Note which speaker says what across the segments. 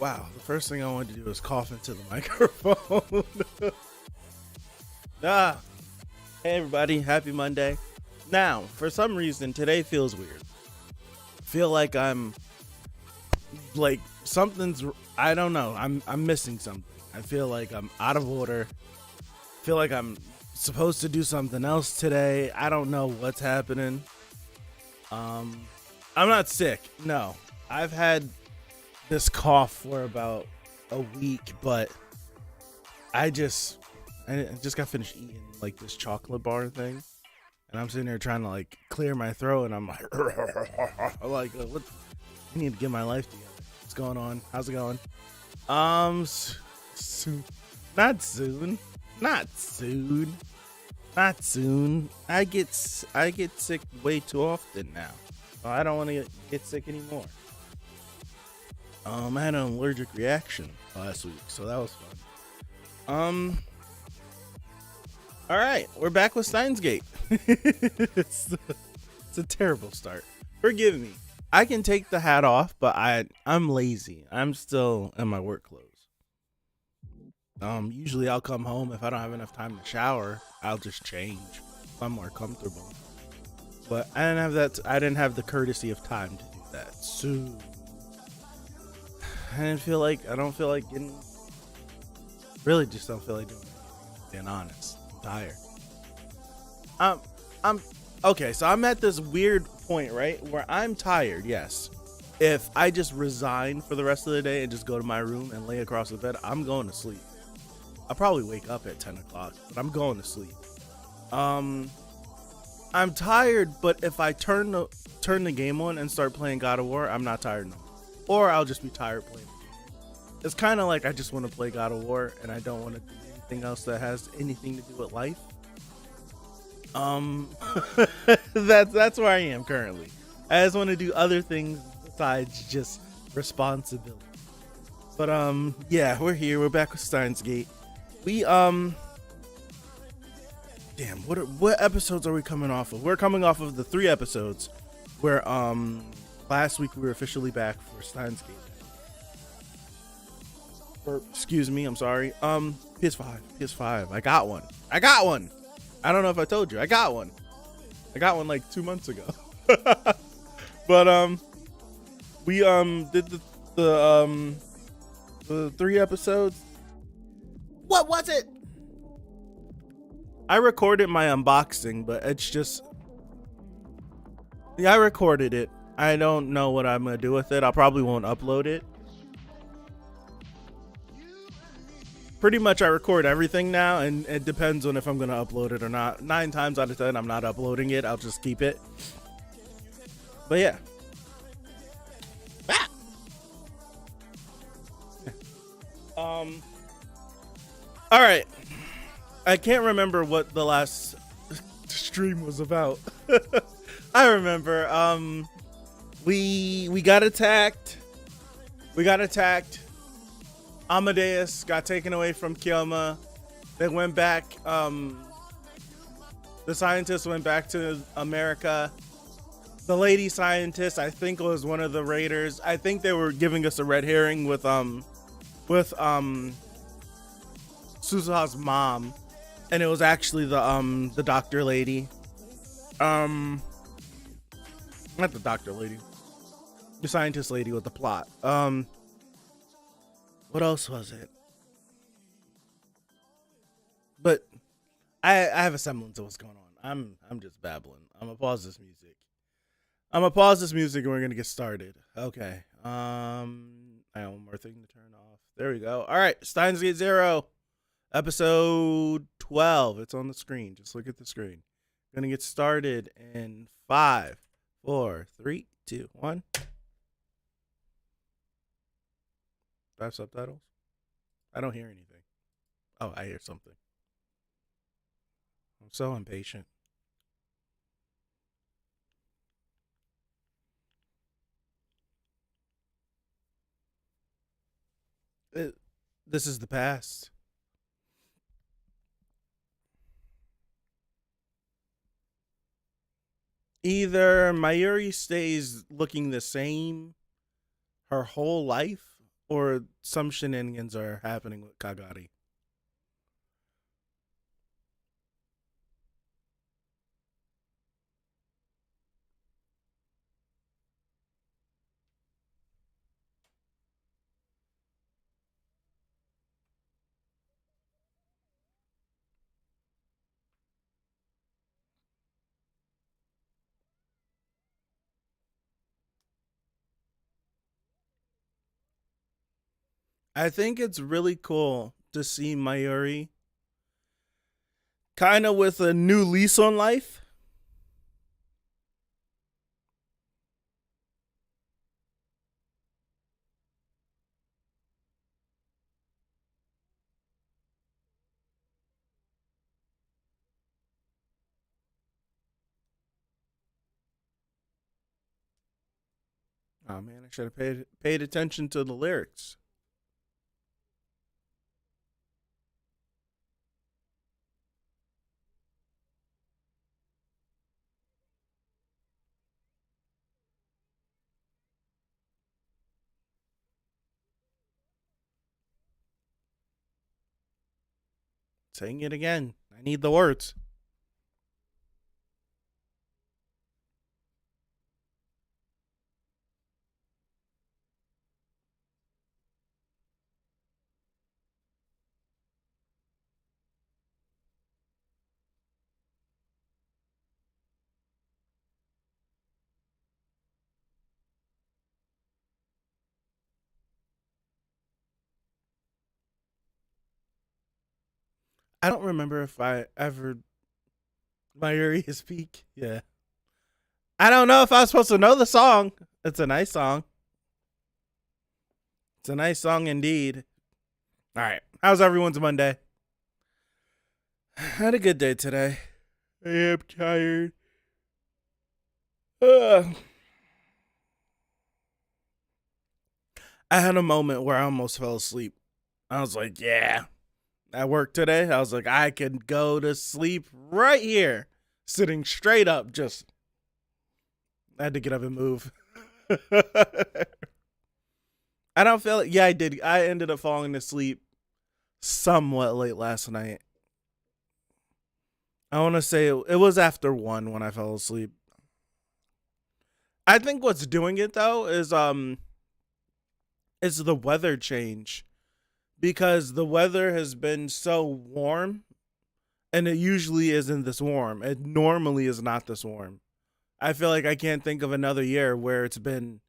Speaker 1: Wow, the first thing I wanted to do is cough into the microphone. Hey everybody, happy Monday. Now, for some reason, today feels weird. Feel like I'm like something's, I don't know, I'm missing something. I feel like I'm out of order. Feel like I'm supposed to do something else today. I don't know what's happening. I'm not sick. No, I've had this cough for about a week, but I just got finished eating like this chocolate bar thing, and I'm sitting there trying to like clear my throat, and I'm like, what? I need to get my life together. What's going on? How's it going? Soon. Not soon. I get sick way too often now. I don't want to get sick anymore. I had an allergic reaction last week, so that was fun. All right, we're back with Steinsgate. It's a terrible start. Forgive me. I can take the hat off, but I'm lazy. I'm still in my work clothes. Usually I'll come home if I don't have enough time to shower. I'll just change if I'm more comfortable. But I didn't have the courtesy of time to do that. So I don't feel like getting, really just don't feel like doing it, being honest. I'm tired. Okay, so I'm at this weird point, right, where I'm tired, yes. If I just resign for the rest of the day and just go to my room and lay across the bed, I'm going to sleep. I'll probably wake up at 10 o'clock, but I'm going to sleep. I'm tired, but if I turn the game on and start playing God of War, I'm not tired no more. Or I'll just be tired playing. It's kind of like I just want to play God of War and I don't want to do anything else that has anything to do with life. That's where I am currently. I just want to do other things besides just responsibility. But yeah, we're here. We're back with Steinsgate. We damn, what episodes are we coming off of? We're coming off of the 3 episodes where last week we were officially back for Steinsgate. Excuse me, I'm sorry. PS5. I got one. I don't know if I told you. I got one like 2 months ago. But we did the 3 episodes. What was it? I recorded my unboxing, but it's just, yeah, I recorded it. I don't know what I'm gonna do with it. I probably won't upload it. Pretty much I record everything now, and it depends on if I'm gonna upload it or not. 9 times out of 10 I'm not uploading it. I'll just keep it. But yeah. All right. I can't remember what the last stream was about. I remember. We got attacked. Amadeus got taken away from Kioma. They went back. The scientists went back to America. The lady scientist, I think, was one of the raiders. I think they were giving us a red herring with Suzuha's mom, and it was actually the doctor lady. Not the doctor lady. The scientist lady with the plot. What else was it? But I have a semblance of what's going on. I'm just babbling. I'm gonna pause this music. And we're gonna get started. Okay. I have one more thing to turn off. There we go. All right, Steinsgate 0, episode 12. It's on the screen. Just look at the screen. Gonna get started in 5, 4, 3, 2, 1. Do I have subtitles? I don't hear anything. Oh, I hear something. I'm so impatient. This is the past. Either Mayuri stays looking the same her whole life, or some shenanigans are happening with Kagari. I think it's really cool to see Mayuri kind of with a new lease on life. Oh man, I should have paid attention to the lyrics. Saying it again. I need the words. I don't remember if I ever Mayuri is peak. Yeah. I don't know if I was supposed to know the song. It's a nice song. It's a nice song indeed. All right. How's everyone's Monday? Had a good day today. I am tired. Ugh. I had a moment where I almost fell asleep. I was like, yeah. At work today, I was like, I could go to sleep right here. Sitting straight up, just. I had to get up and move. I don't feel it. Yeah, I did. I ended up falling asleep somewhat late last night. I want to say it was after 1 when I fell asleep. I think what's doing it though is the weather change, because the weather has been so warm, and it usually isn't this warm. It normally is not this warm. I feel like I can't think of another year where it's been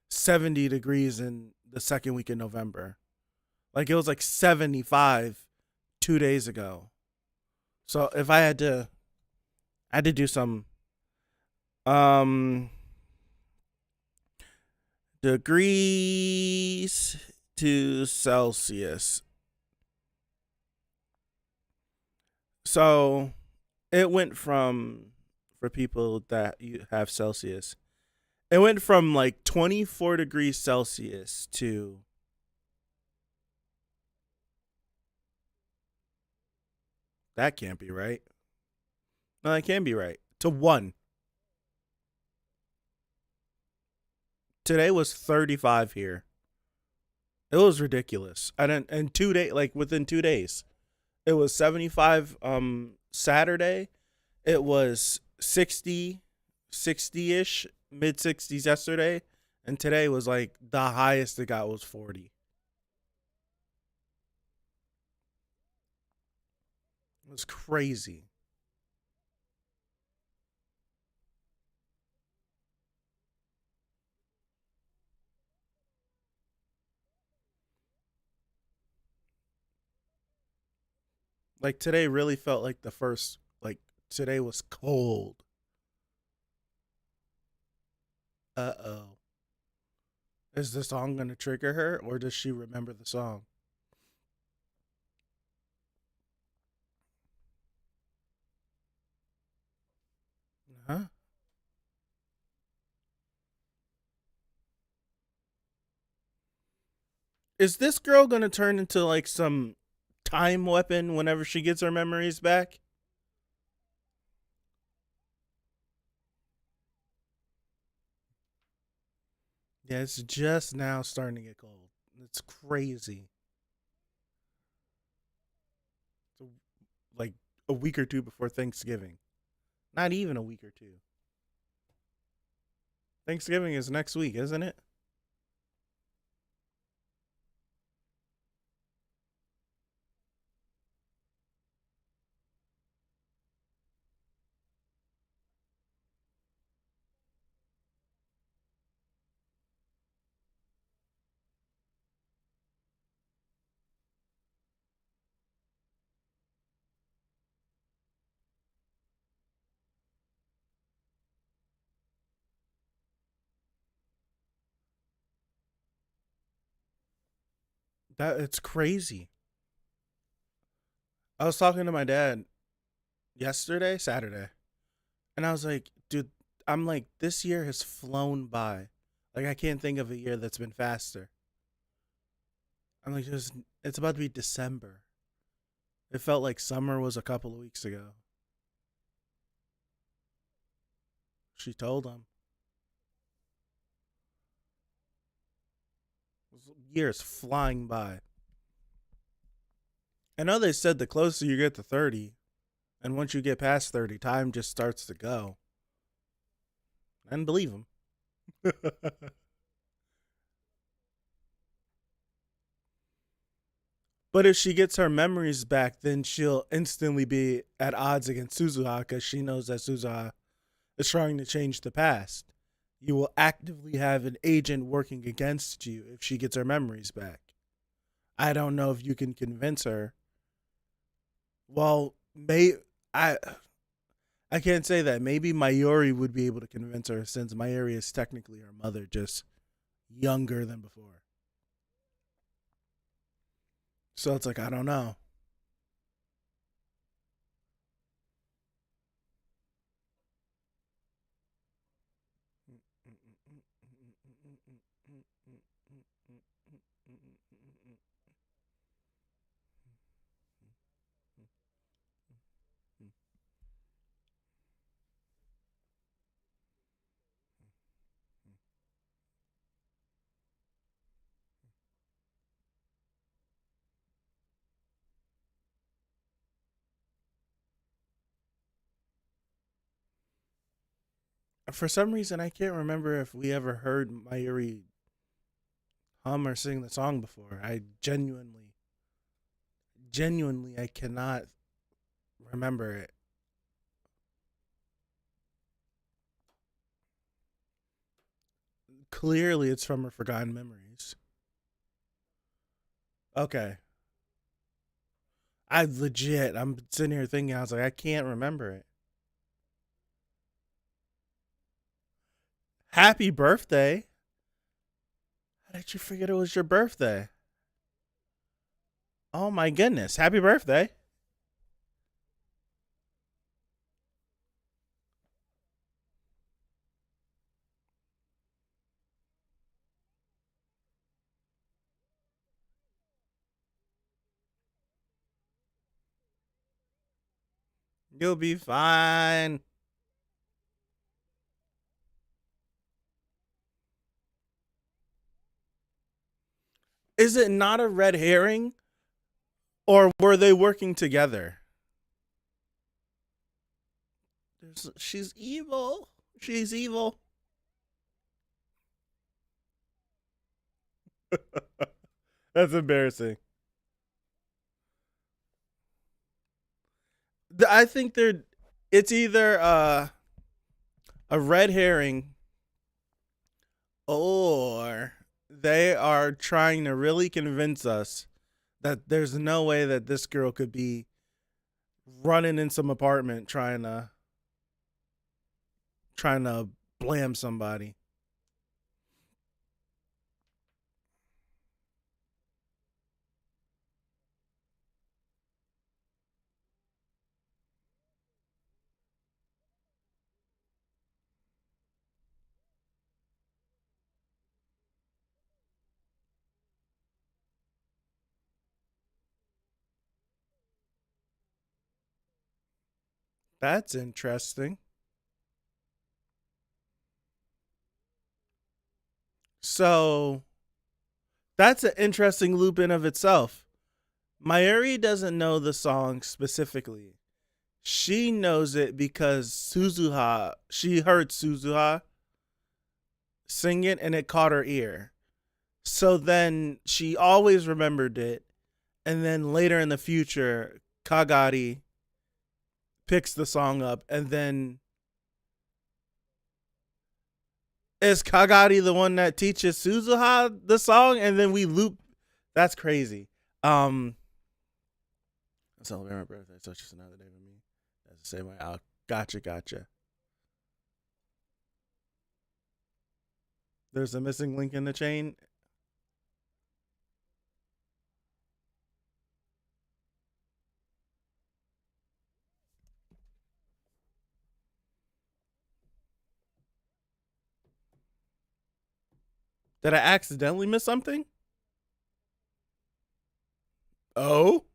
Speaker 1: 70 degrees in the second week in November. Like it was like 75 2 days ago. So if I had to do some um degrees to Celsius. So it went from, for people that you have Celsius, it went from like 24 degrees Celsius to, that can't be right. No, that can be right. To 1. Today was 35 here. It was ridiculous. I didn't, in 2 days, like within 2 days, it was 75 Saturday. It was 60-ish, mid 60s yesterday, and today was like the highest it got was 40. was crazy. Like today really felt like the first, like today was cold. Uh-oh. Is the song going to trigger her or does she remember the song? Huh? Is this girl going to turn into like some time weapon whenever she gets her memories back? Yeah, it's just now starting to get cold. It's crazy. It's like a week or two before Thanksgiving. Not even a week or two. Thanksgiving is next week, isn't it? That it's crazy. I was talking to my dad yesterday, Saturday, and I was like, dude, I'm like, this year has flown by. Like, I can't think of a year that's been faster. I'm like, just, it's about to be December. It felt like summer was a couple of weeks ago. She told him. Years flying by. I know they said the closer you get to 30, and once you get past 30, time just starts to go. I didn't believe him. But if she gets her memories back, then she'll instantly be at odds against Suzuha because she knows that Suzuha is trying to change the past. You will actively have an agent working against you if she gets her memories back. I don't know if you can convince her. Well, I I can't say that. Maybe Mayuri would be able to convince her since Mayuri is technically her mother, just younger than before. So it's like I don't know. For some reason, I can't remember if we ever heard Mayuri hum or sing the song before. Genuinely, I cannot remember it. Clearly, it's from her Forgotten Memories. Okay. I'm sitting here thinking, I was like, I can't remember it. Happy birthday. How did you forget it was your birthday? Oh my goodness. Happy birthday. You'll be fine. Is it not a red herring? Or were they working together? She's evil. She's evil. That's embarrassing. I think they're. It's either a red herring, or they are trying to really convince us that there's no way that this girl could be running in some apartment trying to blam somebody. That's interesting. So that's an interesting loop in of itself. Mayuri doesn't know the song specifically. She knows it because she heard Suzuha sing it and it caught her ear. So then she always remembered it. And then later in the future, Kagari picks the song up. And then is Kagari the one that teaches Suzuha the song? And then we loop. That's crazy. Celebrate my birthday. So it's just another day for me. That's the same way. Oh, gotcha. There's a missing link in the chain. Did I accidentally miss something? Oh?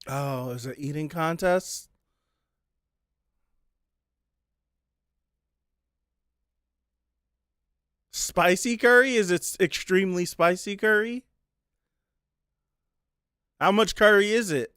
Speaker 1: Oh, is it eating contest? Spicy curry? Is it extremely spicy curry? How much curry is it?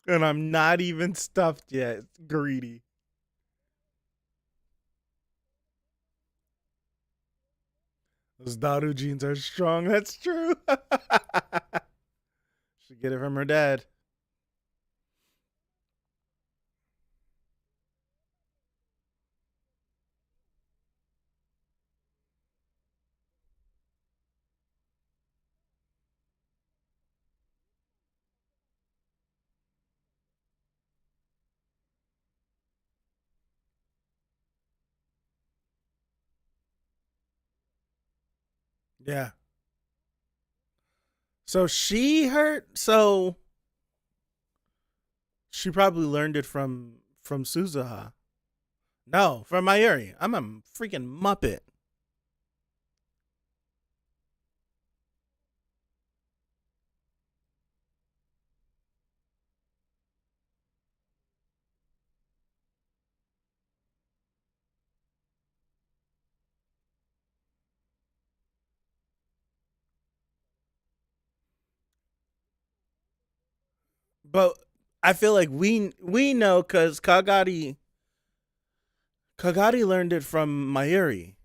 Speaker 1: And I'm not even stuffed yet. Greedy. Those Daru jeans are strong. That's true. Should get it from her dad. Yeah. So she probably learned it from Suzuha. No, from Mayuri. I'm a freaking muppet. But I feel like we know because Kagari learned it from Mayuri.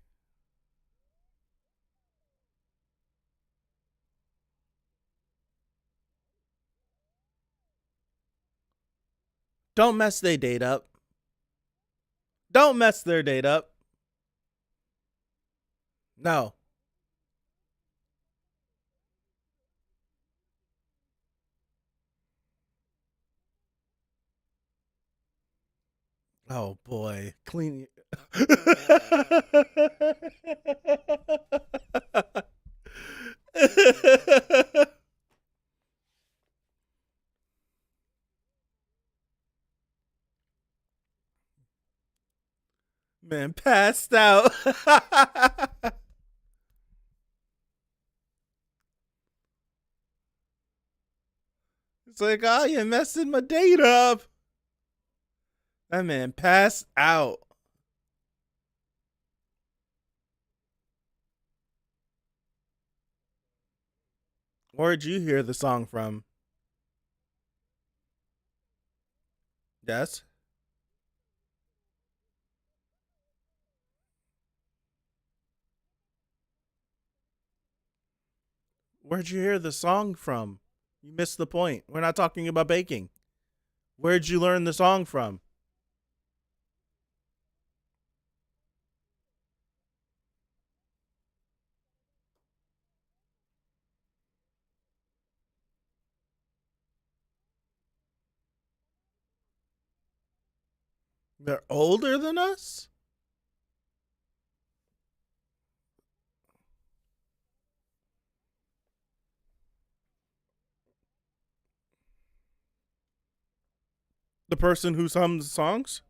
Speaker 1: Don't mess their date up. Don't mess their date up. No. Oh boy, clean. Man, passed out. It's like, oh, you're messing my date up. That man passed out. Where'd you hear the song from? Yes. Where'd you hear the song from? You missed the point. We're not talking about baking. Where'd you learn the song from? They're older than us? The person who hums songs?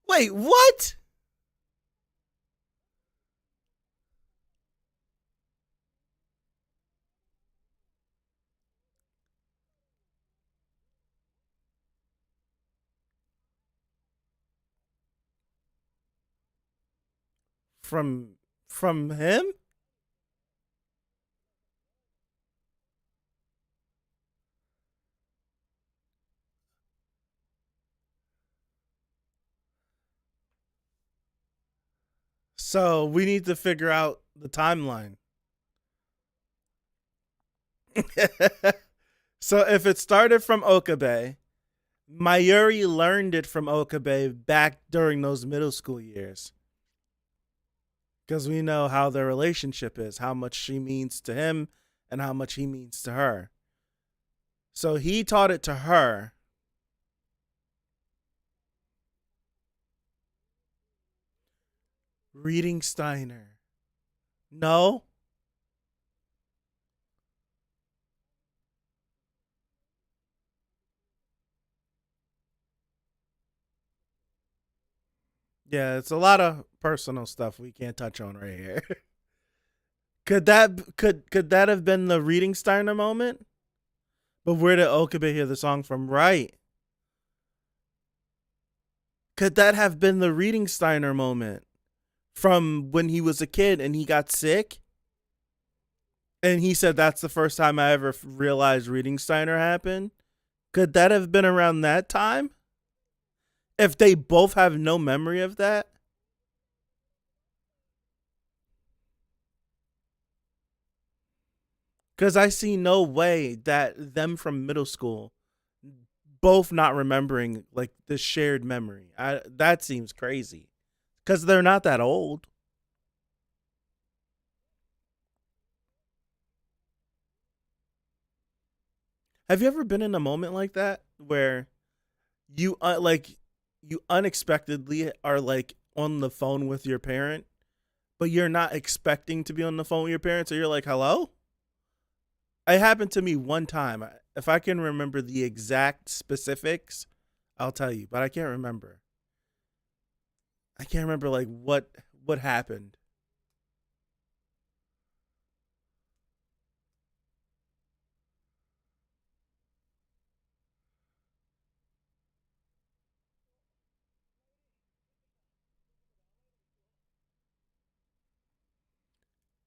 Speaker 1: Wait, what? From from him? So we need to figure out the timeline. So if it started from Okabe, Mayuri learned it from Okabe back during those middle school years. Because we know how their relationship is, how much she means to him and how much he means to her. So he taught it to her. Reading Steiner. No? Yeah, it's a lot of personal stuff we can't touch on right here. Could that have been the Reading Steiner moment? But where did Okabe hear the song from? Right. Could that have been the Reading Steiner moment from when he was a kid and he got sick? And he said that's the first time I ever realized Reading Steiner happened. Could that have been around that time? If they both have no memory of that? Because I see no way that them from middle school both not remembering like the shared memory. That seems crazy. Because they're not that old. Have you ever been in a moment like that where you you unexpectedly are like on the phone with your parent, but you're not expecting to be on the phone with your parents, so you're like, "Hello?" It happened to me one time. If I can remember the exact specifics, I'll tell you, but I can't remember. I can't remember like what happened.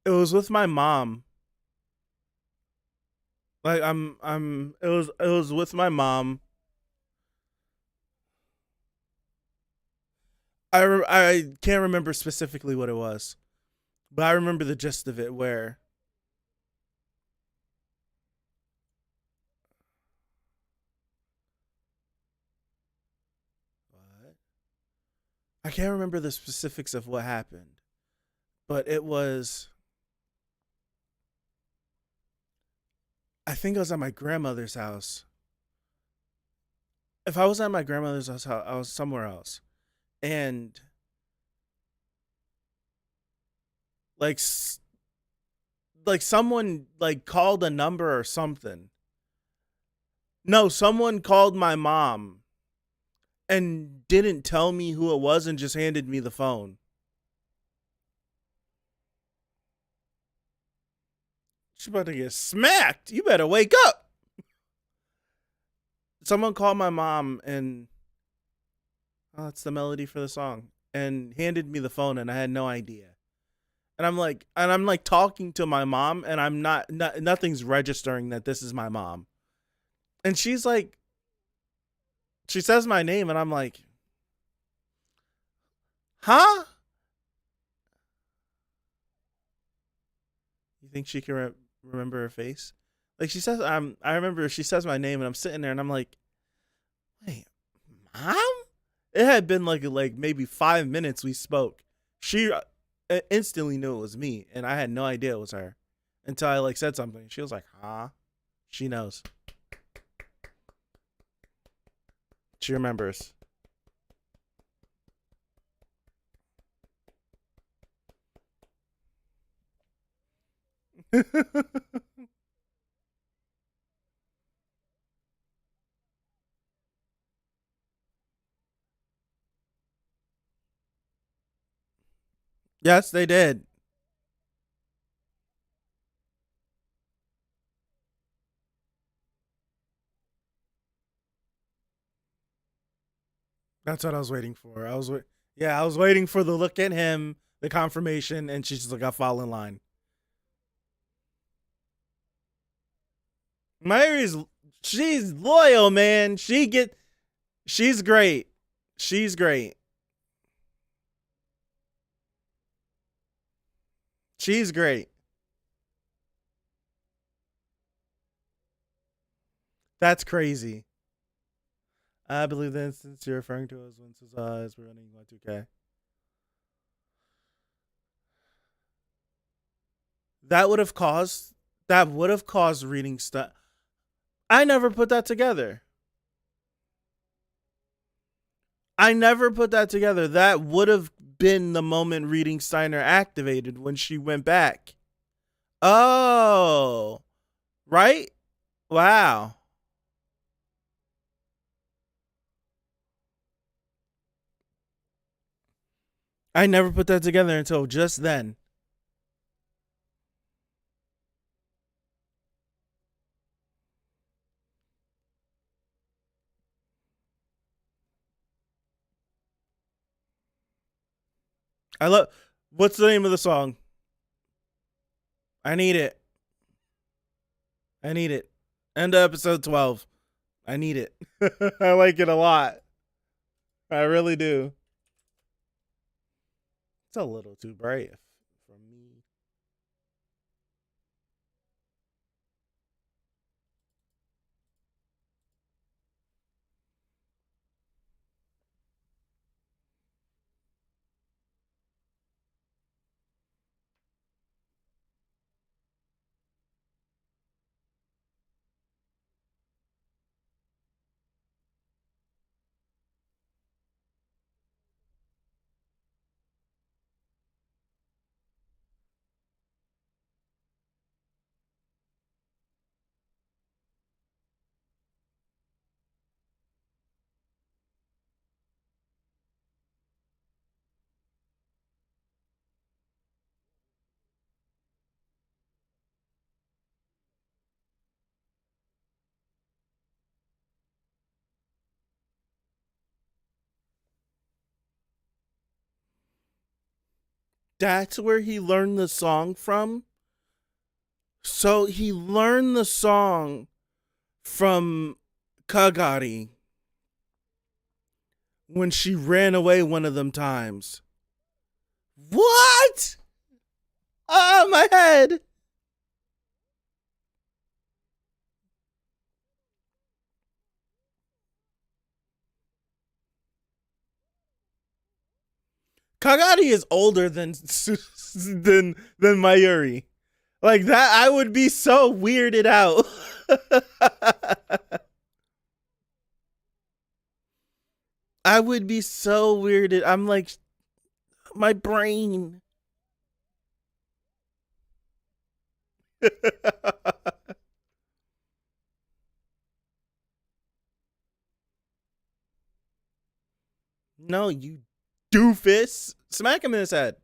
Speaker 1: It was with my mom. Like it was with my mom. I can't remember specifically what it was, but I remember the gist of it. Where what? I can't remember the specifics of what happened, but it was. I think I was at my grandmother's house. If I was at my grandmother's house, I was somewhere else, and like like someone like called a number or something. No, someone called my mom and didn't tell me who it was and just handed me the phone. She's about to get smacked. You better wake up. Someone called my mom and that's the melody for the song and handed me the phone and I had no idea. And I'm like talking to my mom and I'm not nothing's registering that this is my mom. And she's like she says my name and I'm like, "Huh?" You think she can remember her face? Like she says I remember she says my name and I'm sitting there and I'm like, "Wait, mom?" It had been like maybe 5 minutes we spoke. She instantly knew it was me and I had no idea it was her until I like said something. She was like, "Huh?" She knows. She remembers. Yes, they did. That's what I was waiting for. Yeah, I was waiting for the look at him, the confirmation, and she's just like, "I fall in line." Mary's she's loyal, man. She's great. She's great. She's great. That's crazy. I believe the instance you're referring to is when is running Y2K. That would have caused that would have caused reading stuff. I never put that together. I never put that together. That would have been the moment reading Steiner activated when she went back. Oh, right? Wow. I never put that together until just then. I love. What's the name of the song? I need it. I need it. End of episode 12. I need it. I like it a lot. I really do. It's a little too bright for me. That's where he learned the song from. So he learned the song from Kagari when she ran away one of them times. What? Oh, my head. Kagari is older than than Mayuri. Like that, I would be so weirded out. I would be so weirded. I'm like, my brain. No, you doofus. Smack him in his head.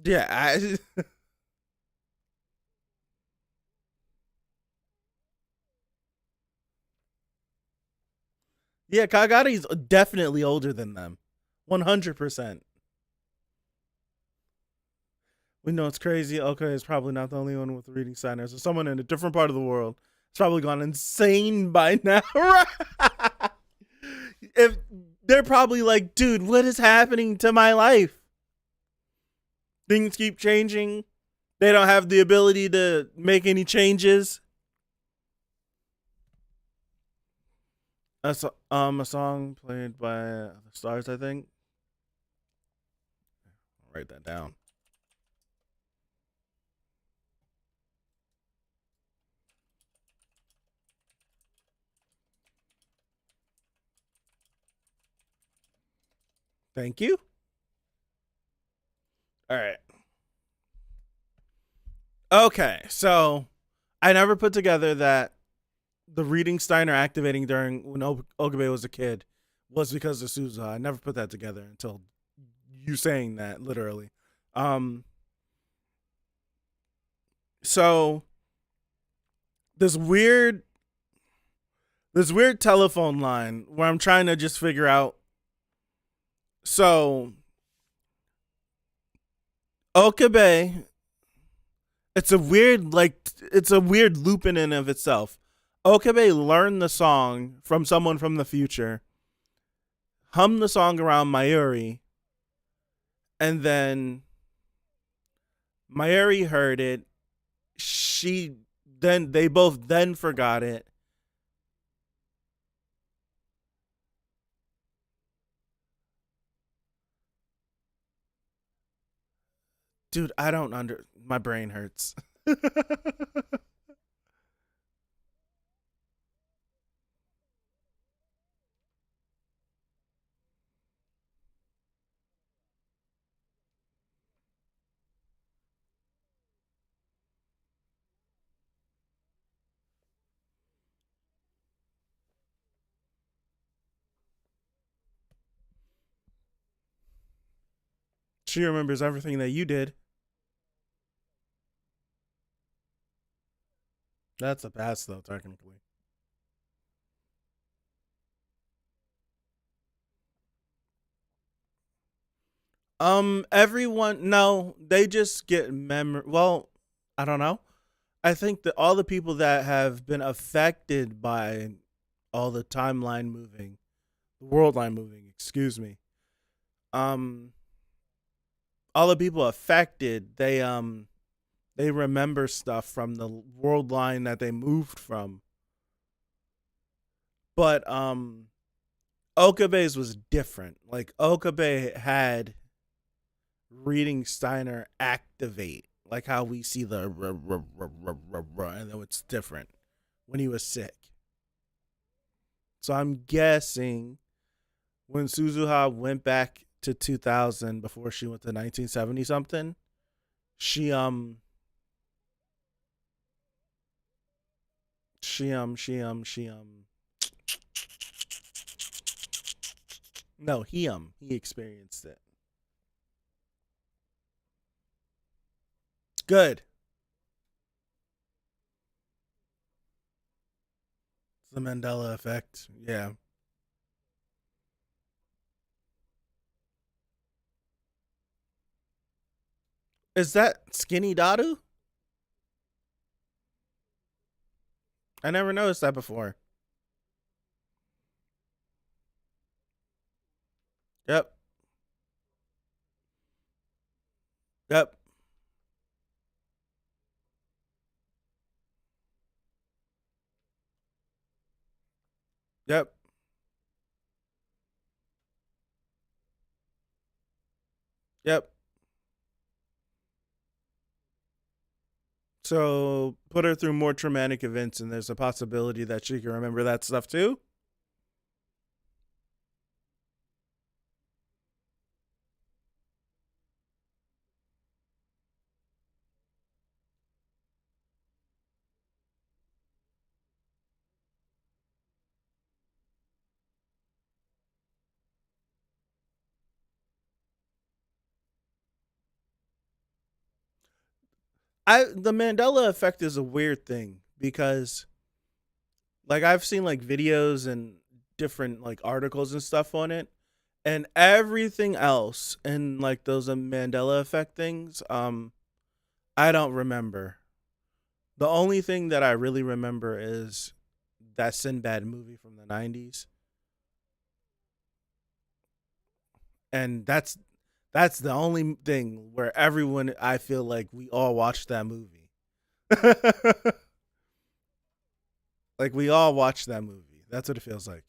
Speaker 1: Yeah, yeah, Kagari's definitely older than them. 100%. We know it's crazy. Okay, it's probably not the only one with reading signers. So someone in a different part of the world has probably gone insane by now. If they're probably like, dude, what is happening to my life? Things keep changing. They don't have the ability to make any changes. A song played by the Stars, I think. I'll write that down. Thank you. All right. Okay, so I never put together that the reading Steiner activating during when Okabe was a kid was because of Suza. I never put that together until you saying that, literally. Um, so this weird this weird telephone line where I'm trying to just figure out. So Okabe, it's a weird loop in and of itself. Okabe learned the song from someone from the future, hummed the song around Mayuri, and then Mayuri heard it. She then they both then forgot it. Dude, I don't under my brain hurts. She remembers everything that you did. That's a pass though, technically. Everyone no, they just get memory. Well, I don't know. I think that all the people that have been affected by all the timeline moving, the world line moving, excuse me. Um, all the people affected, they remember stuff from the world line that they moved from. But Okabe's was different. Like Okabe had reading Steiner activate, like how we see the and then it's different when he was sick. So I'm guessing when Suzuha went back to 2000 before she went to 1970 something, she no, he experienced it. Good. It's the Mandela effect. Yeah. Is that Skinny Dadu? I never noticed that before. Yep. Yep. Yep. Yep. So put her through more traumatic events, and there's a possibility that she can remember that stuff too. I the Mandela effect is a weird thing because like I've seen like videos and different like articles and stuff on it, and everything else and like those Mandela effect things, I don't remember. The only thing that I really remember is that Sinbad movie from the 90s, and that's the only thing where everyone, I feel like we all watched that movie. Like we all watched that movie. That's what it feels like.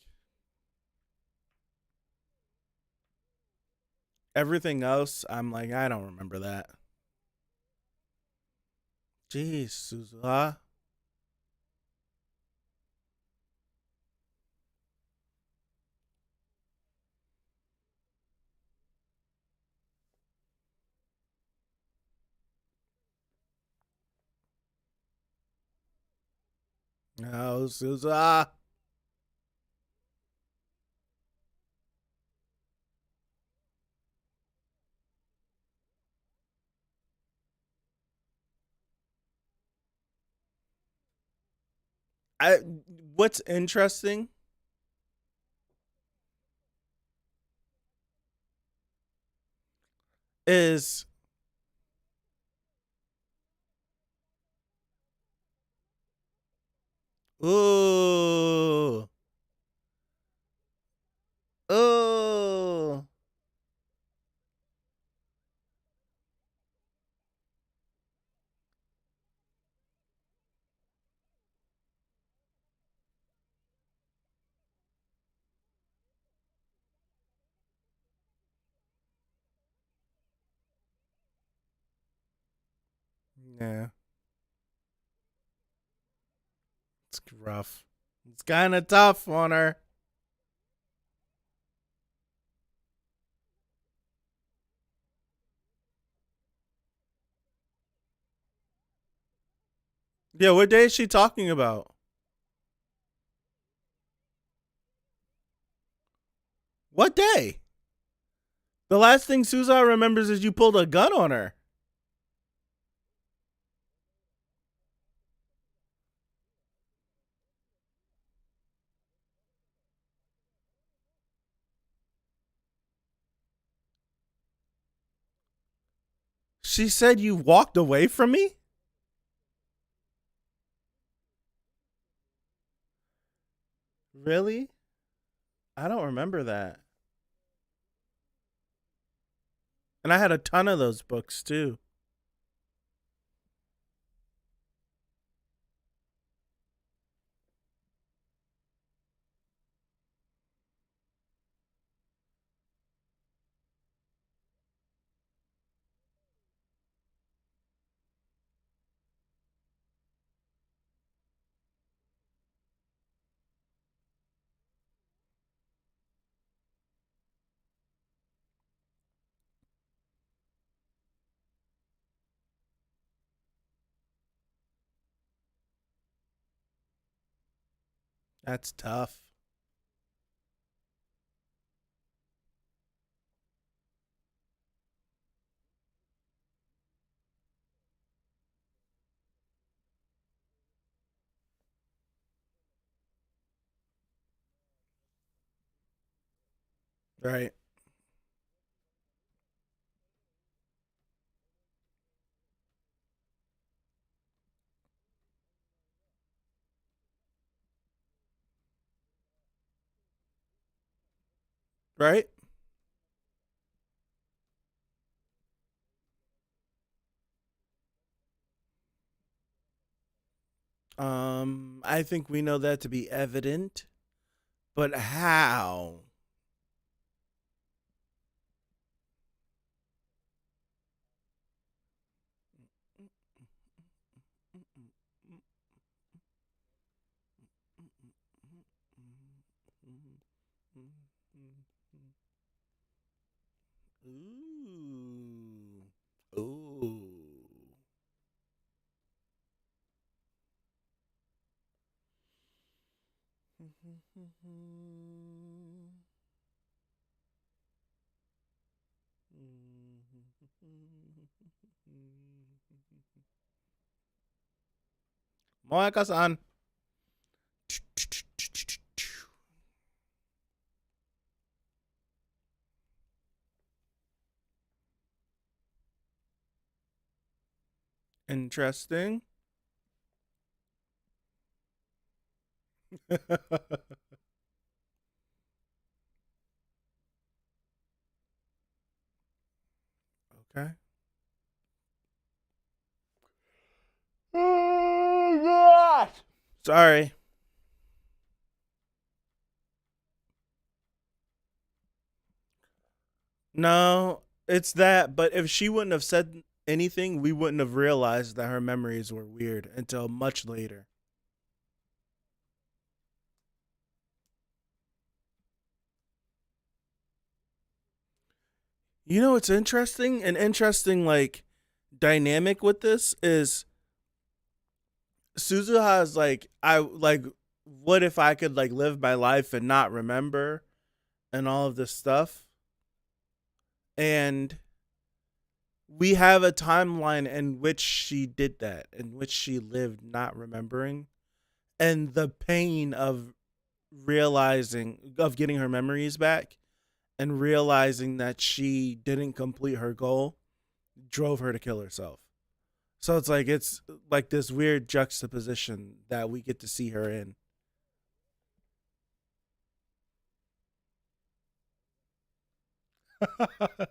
Speaker 1: Everything else, I'm like, I don't remember that. Jeez, Suzu. No, Suzu. I what's interesting is ooh, ooh, yeah, it's rough. It's kind of tough on her. Yeah, what day is she talking about? What day? The last thing Suzu remembers is you pulled a gun on her. She said you walked away from me? Really? I don't remember that. And I had a ton of those books too. That's tough. Right. Right? I think we know that to be evident, but how? Ooh. Ooh. Moeka-san. Interesting. Okay. Oh, gosh. Sorry. No, it's that. But if she wouldn't have said anything, we wouldn't have realized that her memories were weird until much later. You know what's interesting? An interesting like dynamic with this is Suzuha's like I like what if I could like live my life and not remember and all of this stuff? And we have a timeline in which she did that, in which she lived not remembering. And the pain of realizing, of getting her memories back and realizing that she didn't complete her goal drove her to kill herself. So it's like this weird juxtaposition that we get to see her in.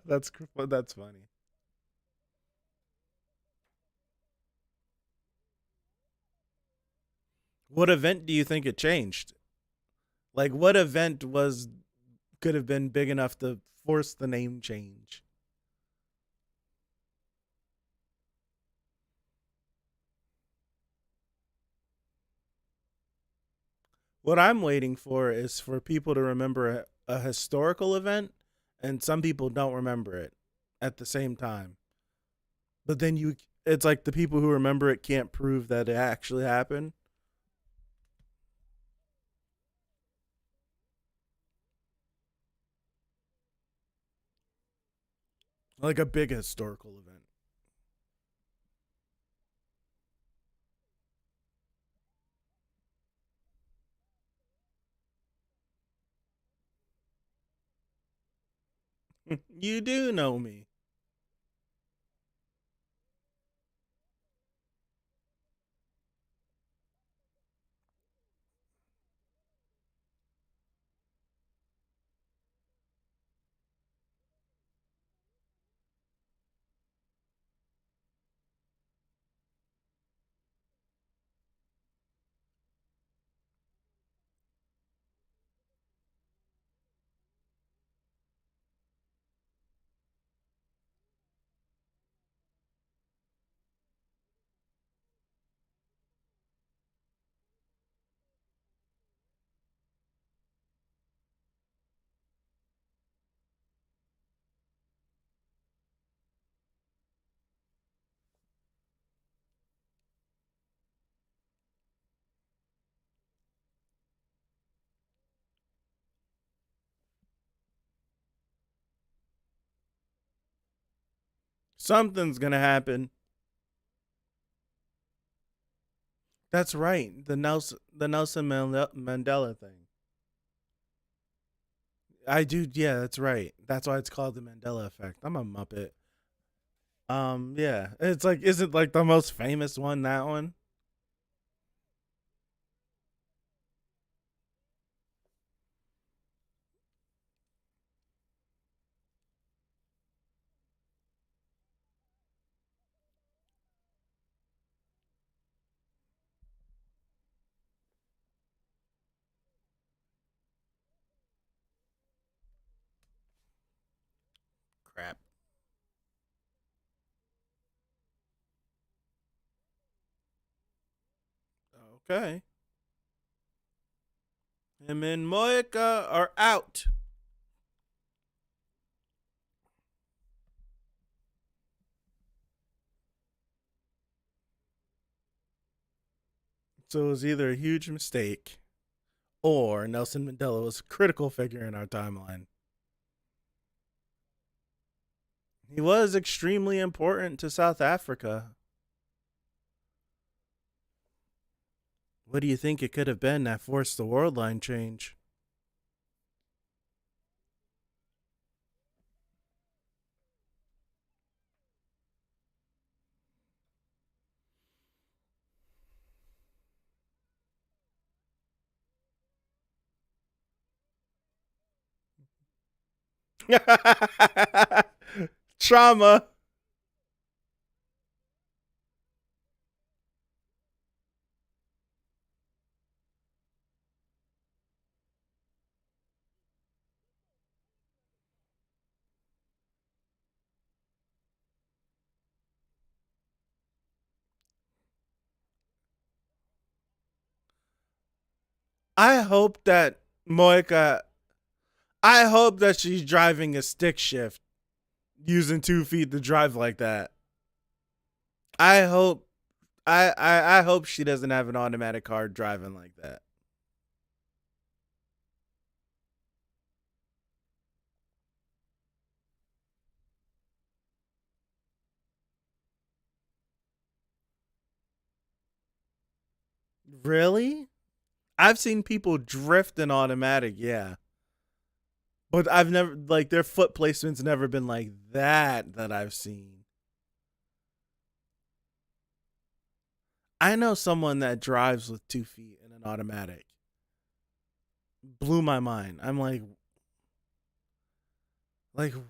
Speaker 1: That's funny. What event do you think it changed? Like what event was could have been big enough to force the name change? What I'm waiting for is for people to remember a historical event, and some people don't remember it at the same time. But then it's like the people who remember it can't prove that it actually happened. Like a big historical event. You do know me. Something's gonna happen. That's right. The Nelson Mandela thing. I do. Yeah, that's right. That's why it's called the Mandela effect. I'm a muppet. Yeah. It's like, is it like the most famous one? That one. Crap. Okay. Him and Moika are out. So it was either a huge mistake or Nelson Mandela was a critical figure in our timeline. He was extremely important to South Africa. What do you think it could have been that forced the world line change? Trauma. I hope that Moika. I hope that she's driving a stick shift, using 2 feet to drive like that. I hope. I hope she doesn't have an automatic car driving like that. Really? I've seen people drift in automatic, yeah. But I've never like their foot placement's never been like that I've seen. I know someone that drives with 2 feet in an automatic. Blew my mind. I'm like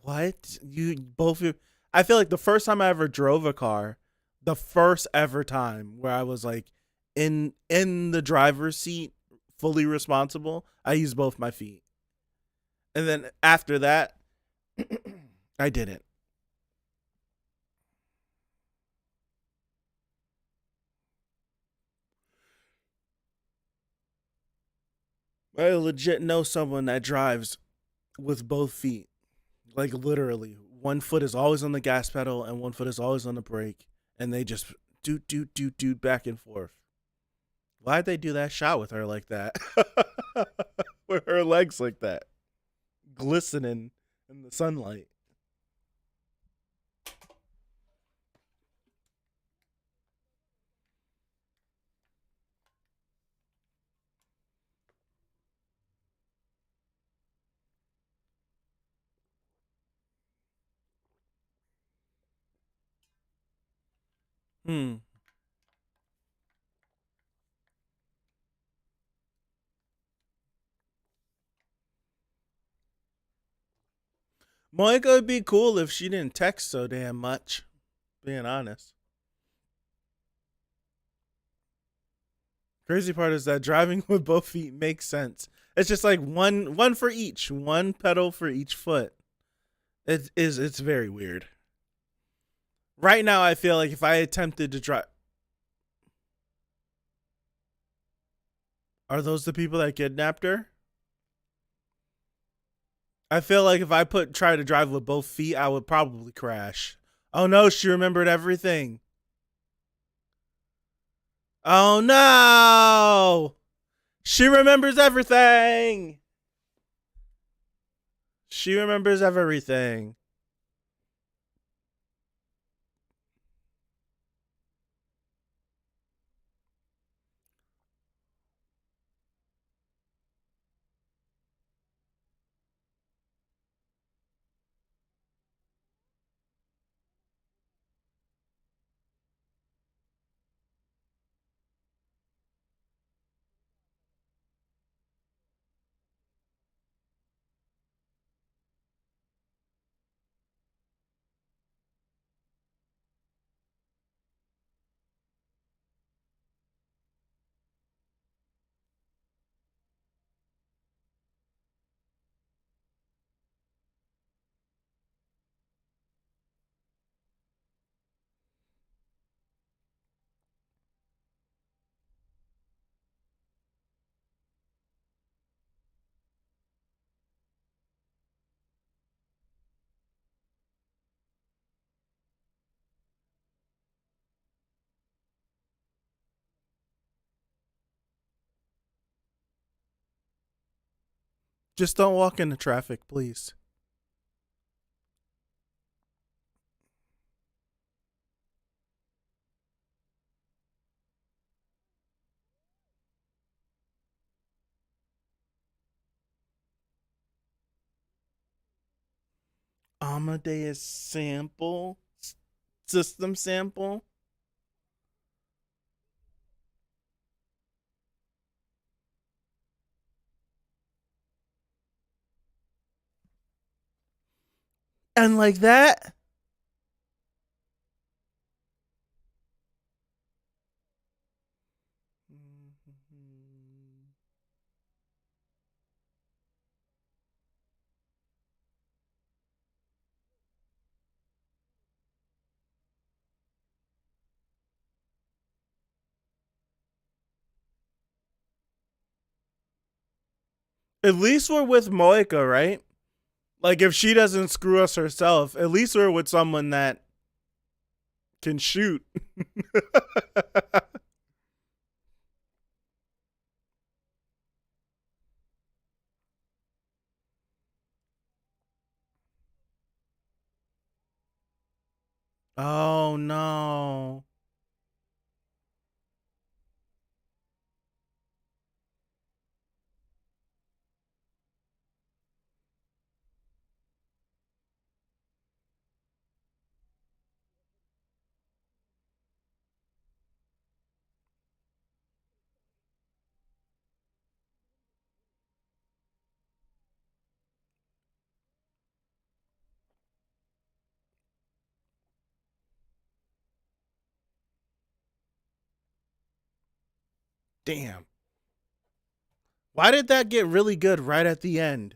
Speaker 1: what? You both of I feel like the first time I ever drove a car, the first ever time where I was like in the driver's seat, fully responsible, I used both my feet. And then after that, I didn't. I legit know someone that drives with both feet. Like literally, one foot is always on the gas pedal and one foot is always on the brake, and they just do back and forth. Why'd they do that shot with her like that? With her legs like that, glistening in the sunlight. Hmm. Monica would be cool if she didn't text so damn much. Being honest. Crazy part is that driving with both feet makes sense. It's just like one for each, one pedal for each foot. It's very weird. Right now I feel like if I attempted to drive, are those the people that kidnapped her? I feel like if I try to drive with both feet, I would probably crash. Oh no, she remembered everything. Oh no! She remembers everything. She remembers everything. Just don't walk into traffic, please. Amadeus sample, system sample. And like that. At least we're with Moika, right? Like if she doesn't screw us herself, at least we're with someone that can shoot. Oh no. Damn. Why did that get really good right at the end?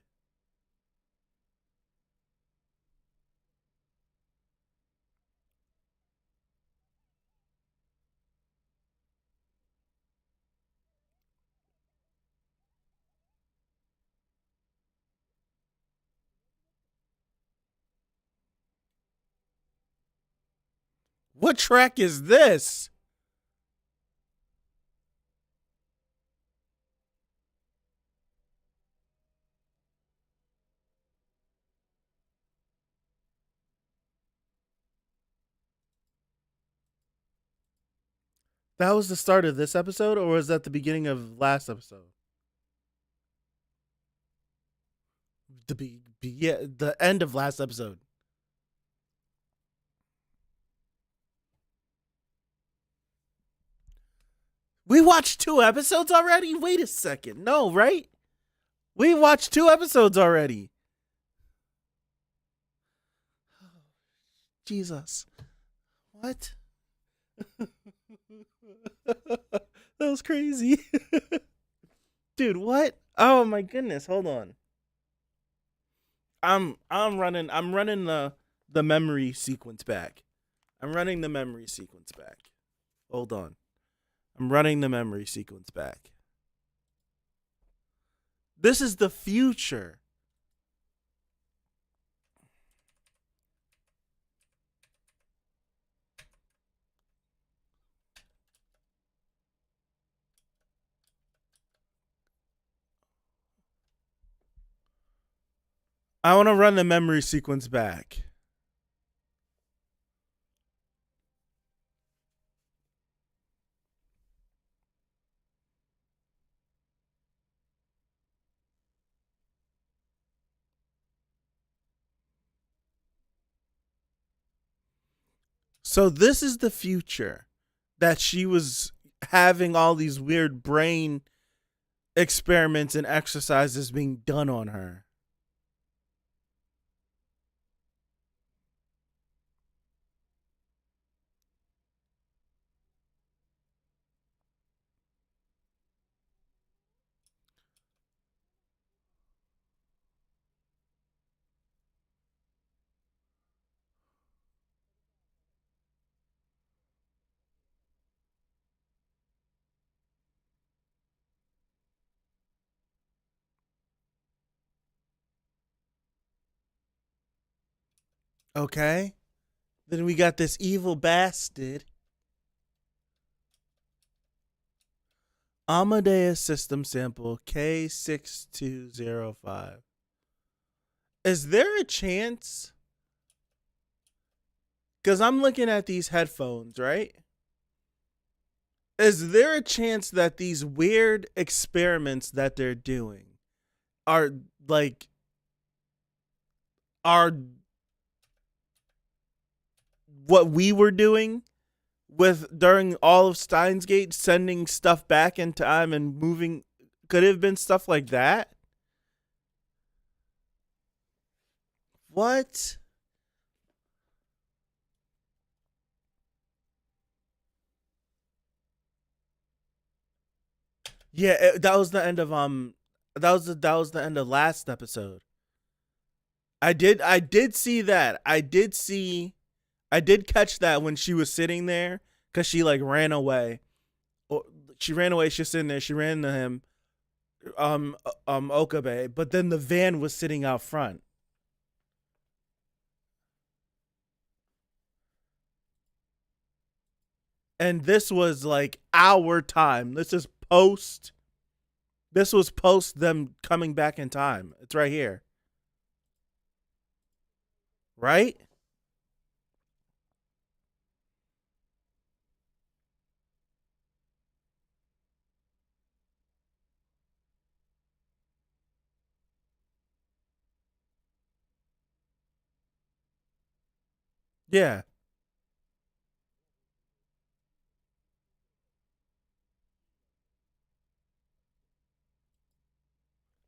Speaker 1: What track is this? That was the start of this episode, or was that the beginning of last episode? Yeah, the end of last episode. We watched 2 episodes already? Wait a second. No, right? We watched 2 episodes already. Jesus. What? That was crazy. Dude, what? Oh my goodness, hold on. I'm running the memory sequence back. I'm running the memory sequence back. Hold on. I'm running the memory sequence back. This is the future. I want to run the memory sequence back. So this is the future that she was having all these weird brain experiments and exercises being done on her. Okay? Then we got this evil bastard. Amadeus system sample K6205. Is there a chance? Because I'm looking at these headphones, right? Is there a chance that these weird experiments that they're doing are like are what we were doing with during all of Steinsgate, sending stuff back in time and moving. Could it have been stuff like that? What? Yeah, that was the end of that was the end of last episode. I did see that. I did catch that when she was sitting there cuz she like ran away. Or she ran away, she's sitting there, she ran to him Okabe, but then the van was sitting out front. And this was like our time. This was post them coming back in time. It's right here. Right? Yeah.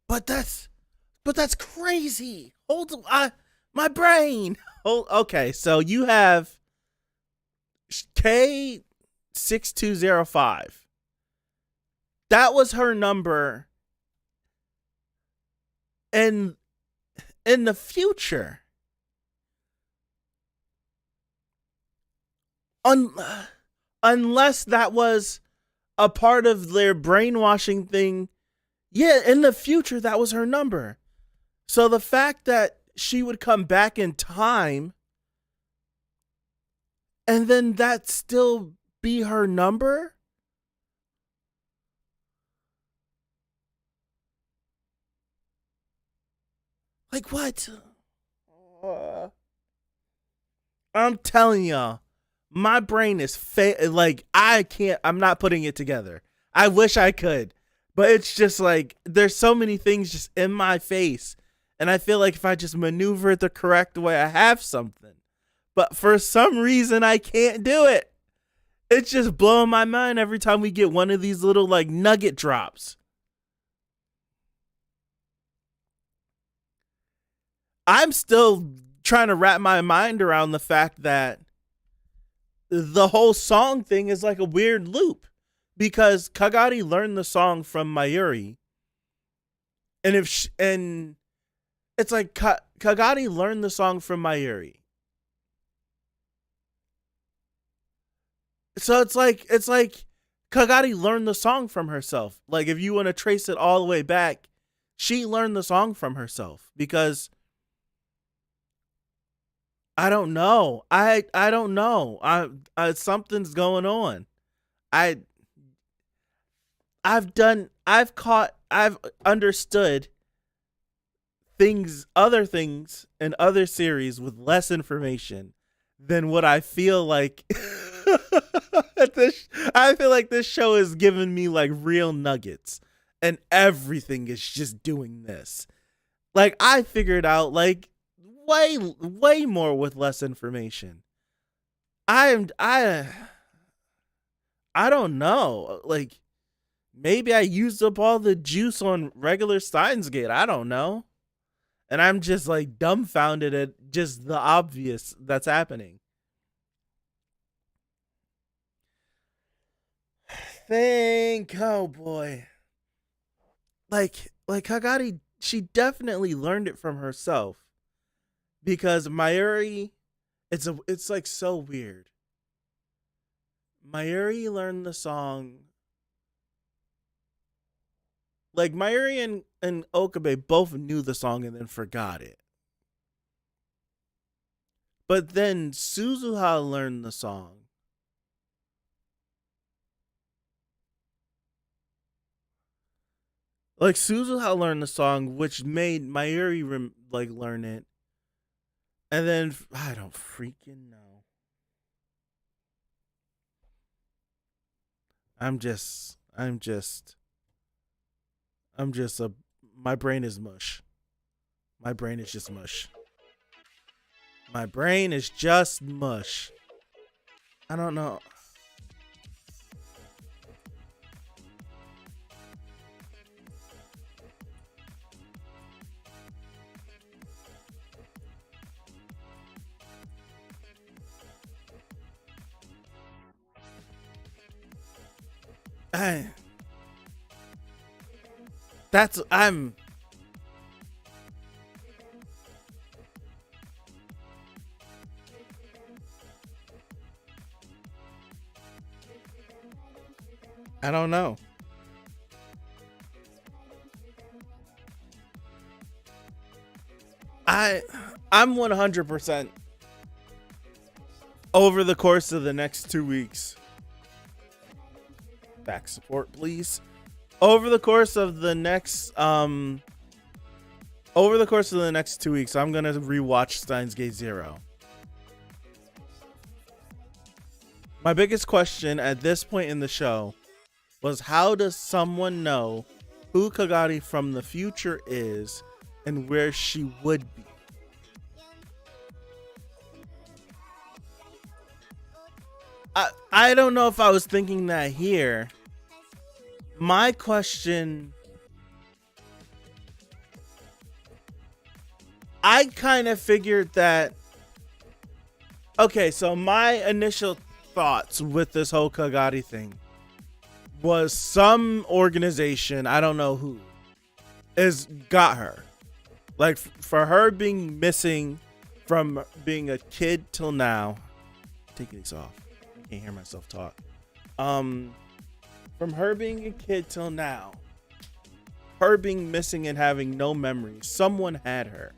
Speaker 1: But that's crazy. My brain. Hold okay, so you have K6205. That was her number in in the future. Un, unless that was a part of their brainwashing thing. Yeah, in the future that was her number. So the fact that she would come back in time and then that still be her number? Like what? Uh, I'm telling y'all, my brain is like I can't. I'm not putting it together. I wish I could, but it's just like there's so many things just in my face, and I feel like if I just maneuver it the correct way, I have something. But for some reason, I can't do it. It's just blowing my mind every time we get one of these little like nugget drops. I'm still trying to wrap my mind around the fact that the whole song thing is like a weird loop because Kagari learned the song from Mayuri, and and it's like Kagari learned the song from Mayuri, so it's like Kagari learned the song from herself. Like if you want to trace it all the way back, she learned the song from herself because I don't know. I don't know. I something's going on. I I've understood other things in other series with less information than what I feel like I feel like this show is giving me like real nuggets and everything is just doing this. Like I figured out like way more with less information. I don't know. Like maybe I used up all the juice on regular Steinsgate. I don't know. And I'm just like dumbfounded at just the obvious that's happening. Oh boy. Like Kagari, she definitely learned it from herself because Mayuri, it's like so weird. Mayuri learned the song. Like Mayuri and Okabe both knew the song and then forgot it. But then Suzuha learned the song. Like Suzuha learned the song, which made Mayuri like learn it. And then I don't freaking know. I'm just I'm just a my brain is mush. My brain is just mush. My brain is just mush. I don't know. I, that's I don't know. I I'm 100% over the course of the next 2 weeks. Back support, please. Over the course of the next over the course of the next 2 weeks, I'm gonna rewatch Steins Gate 0. My biggest question at this point in the show was, how does someone know who Kagari from the future is and where she would be? I don't know if I was thinking that here. My question, I kind of figured that, okay, so my initial thoughts with this whole Kagari thing was some organization, I don't know who, is got her. Like, for her being missing from being a kid till now. Take these off. I can't hear myself talk. From her being a kid till now, her being missing and having no memories, someone had her.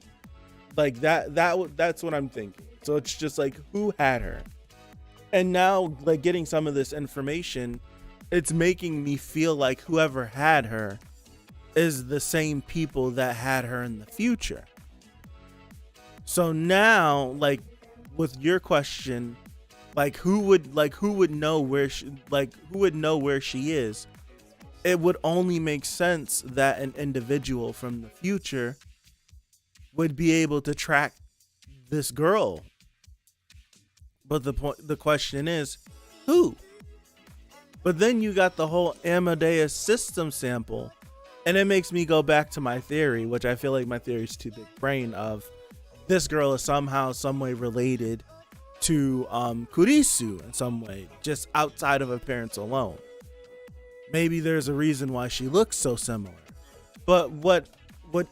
Speaker 1: Like that's what I'm thinking. So it's just like, who had her? And now, like, getting some of this information, it's making me feel like whoever had her is the same people that had her in the future. So now, like, with your question, who would know where she is? It would only make sense that an individual from the future would be able to track this girl. But the question is, who? But then you got the whole Amadeus system sample, and it makes me go back to my theory, which I feel like my theory is too big brain, of this girl is somehow, some way related to Kurisu in some way, just outside of appearance alone. Maybe there's a reason why she looks so similar. But what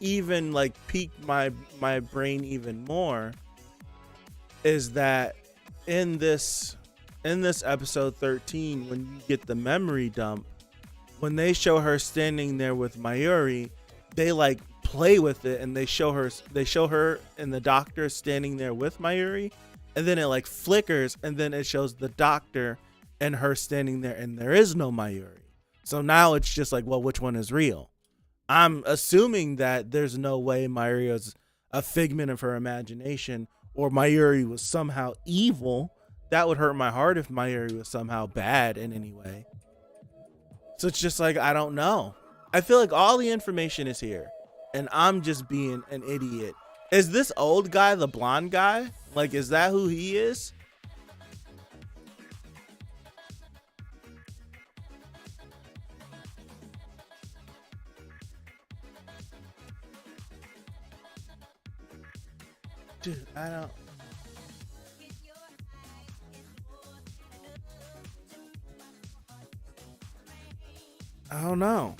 Speaker 1: even like piqued my brain even more is that in this episode 13, when you get the memory dump, when they show her standing there with Mayuri, they like play with it, and they show her and the doctor standing there with Mayuri, and then it like flickers, and then it shows the doctor and her standing there, and there is no Mayuri. So now it's just like, well, which one is real? I'm assuming that there's no way Mayuri is a figment of her imagination, or Mayuri was somehow evil. That would hurt my heart if Mayuri was somehow bad in any way. So it's just like, I don't know. I feel like all the information is here, and I'm just being an idiot. Is this old guy the blonde guy? Like, is that who he is? Dude, I don't know.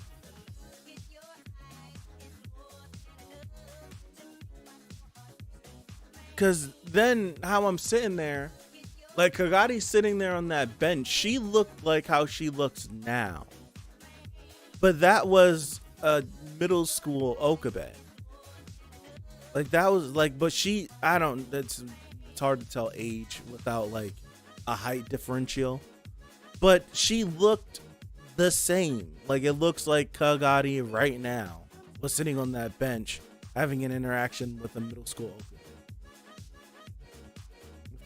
Speaker 1: Because then how I'm sitting there, like Kagari's sitting there on that bench, she looked like how she looks now. But that was a middle school Okabe. Like that was like, but she, I don't, it's hard to tell age without like a height differential. But she looked the same. Like it looks like Kagari right now was sitting on that bench having an interaction with a middle school Okabe.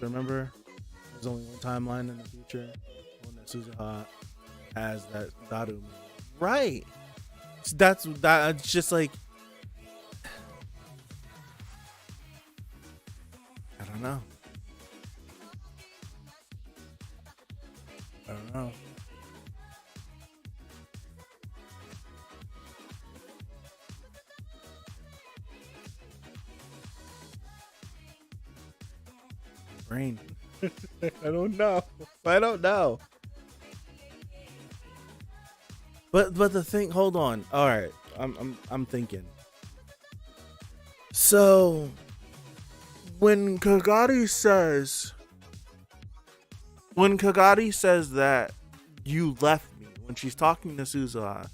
Speaker 1: Remember, there's only one timeline in the future when that Suzuha has that Daru. Right. So that's it's just like, I don't know. I don't know. Brain. I don't know. I don't know. But the thing, hold on. All right. I'm thinking. So when Kagari says that you left me, when she's talking to Suzuha,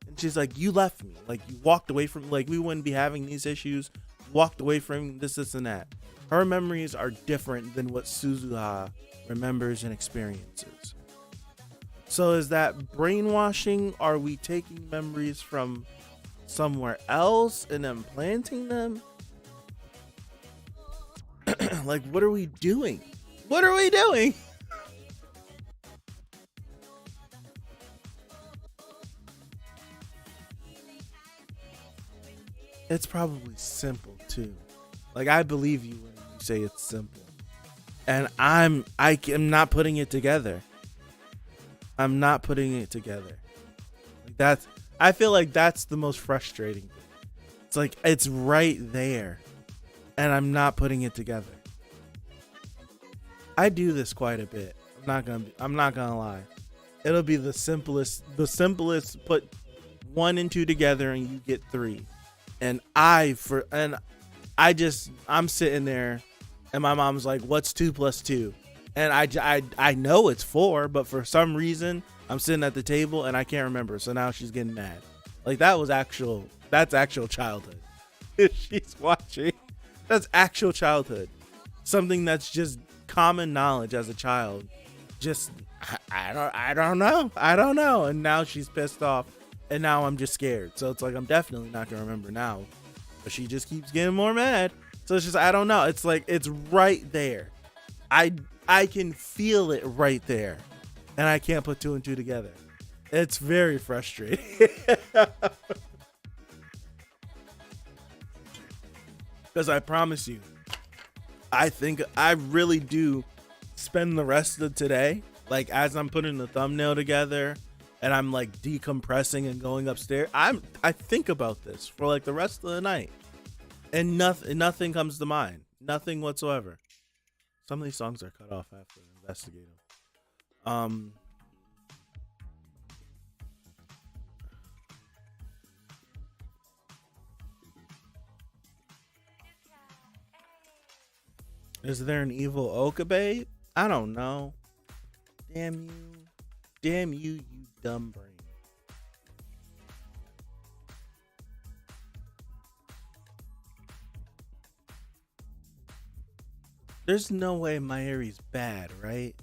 Speaker 1: and she's like, you left me, like you walked away from, like we wouldn't be having these issues, walked away from this and that. Her memories are different than what Suzuha remembers and experiences. So is that brainwashing? Are we taking memories from somewhere else and implanting them? Like, what are we doing? What are we doing? It's probably simple too. Like, I believe you when you say it's simple. And I am not putting it together. I'm not putting it together. Like I feel like that's the most frustrating thing. It's like it's right there, and I'm not putting it together. I do this quite a bit. I'm not gonna lie. It'll be the simplest. Put 1 and 2 together, and you get 3. And I'm sitting there, and my mom's like, "What's 2 plus 2?" And I know it's 4, but for some reason I'm sitting at the table and I can't remember. So now she's getting mad. Like that's actual childhood. If she's watching, that's actual childhood. Something that's just common knowledge as a child. Just I don't know. And now she's pissed off, and now I'm just scared. So it's like I'm definitely not gonna remember now. But she just keeps getting more mad. So it's just I don't know. It's like it's right there. I can feel it right there, and I can't put 2 and 2 together. It's very frustrating. Because I promise you, I think I really do spend the rest of today, like as I'm putting the thumbnail together and I'm like decompressing and going upstairs, I think about this for like the rest of the night, and nothing comes to mind, nothing whatsoever. Some of these songs are cut off after investigating. Is there an evil Okabe? I don't know. Damn you, you dumb brain. There's no way Mayuri's bad, right?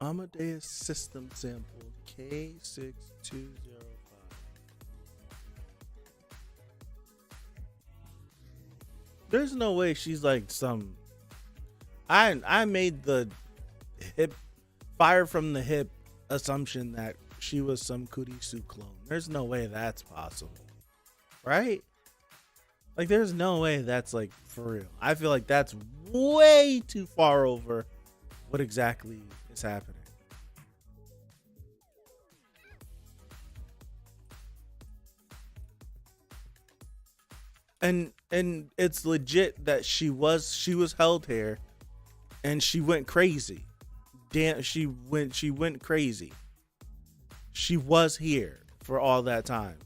Speaker 1: Amadeus system sample K6205. There's no way she's like some. I made the hip fire from the hip assumption that she was some Kurisu clone. There's no way that's possible, right? Like, there's no way that's like for real. I feel like that's way too far over what exactly is happening. And it's legit that she was held here, and she went crazy. Damn, she went crazy. She was here for all that time.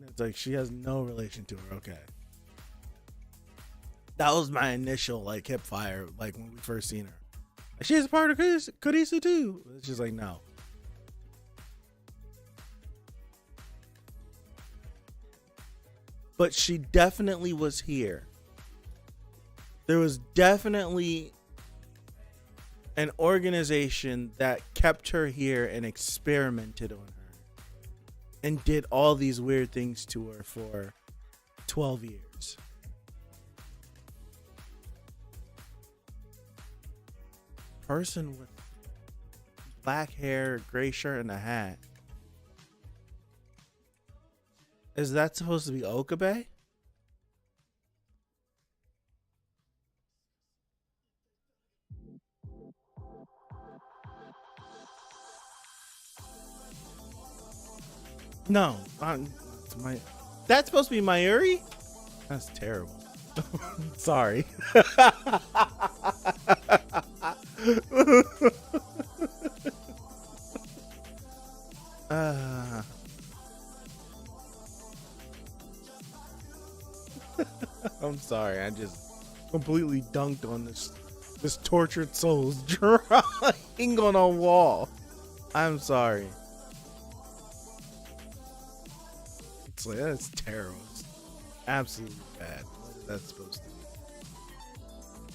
Speaker 1: It's like she has no relation to her. Okay. That was my initial like hip fire, like when we first seen her. She's a part of Kurisu too. It's just like no. But she definitely was here. There was definitely an organization that kept her here and experimented on her and did all these weird things to her for 12 years. Person with black hair, gray shirt, and a hat. Is that supposed to be Okabe? No, that's supposed to be Mayuri? That's terrible. Sorry. I'm sorry. I just completely dunked on this tortured soul's drawing on a wall. I'm sorry. It's like, that's terrible. It's absolutely bad. What is that supposed to be?